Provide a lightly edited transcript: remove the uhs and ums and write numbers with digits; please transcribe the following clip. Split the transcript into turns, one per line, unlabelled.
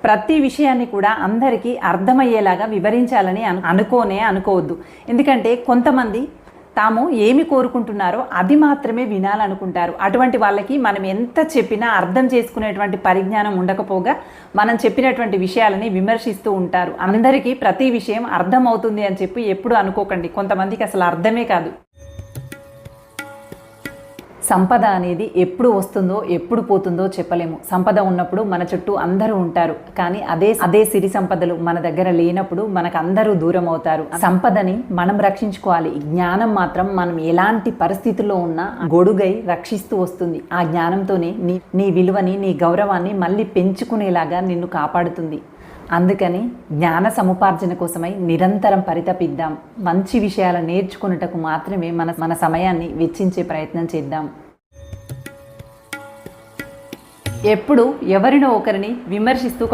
ప్రతి విషయాన్ని కూడా అందరికీ అర్థమయ్యేలాగా వివరించాలని అనుకోవద్దు. ఎందుకంటే కొంతమంది తాము ఏమి కోరుకుంటున్నారో అది మాత్రమే వినాలనుకుంటారు. అటువంటి వాళ్ళకి మనం ఎంత చెప్పినా అర్థం చేసుకునేటువంటి పరిజ్ఞానం ఉండకపోగా మనం చెప్పినటువంటి విషయాలని విమర్శిస్తూ ఉంటారు. అందరికీ ప్రతి విషయం అర్థమవుతుంది అని చెప్పి ఎప్పుడు అనుకోకండి. కొంతమందికి అసలు అర్థమే కాదు. సంపద అనేది ఎప్పుడు వస్తుందో ఎప్పుడు పోతుందో చెప్పలేము. సంపద ఉన్నప్పుడు మన చుట్టూ అందరూ ఉంటారు, కానీ అదే సిరి సంపదలు మన దగ్గర లేనప్పుడు మనకు అందరూ దూరం అవుతారు. సంపదని మనం రక్షించుకోవాలి. జ్ఞానం మాత్రం మనం ఎలాంటి పరిస్థితుల్లో ఉన్నా గొడుగై రక్షిస్తూ వస్తుంది. ఆ జ్ఞానంతోనే నీ విలువని, నీ గౌరవాన్ని మళ్ళీ పెంచుకునేలాగా నిన్ను కాపాడుతుంది. అందుకని జ్ఞాన సముపార్జన కోసమై నిరంతరం పరితపిద్దాం. మంచి విషయాలు నేర్చుకున్నటకు మాత్రమే మన సమయాన్ని వెచ్చించే ప్రయత్నం చేద్దాం. ఎప్పుడు ఎవరినో ఒకరిని విమర్శిస్తూ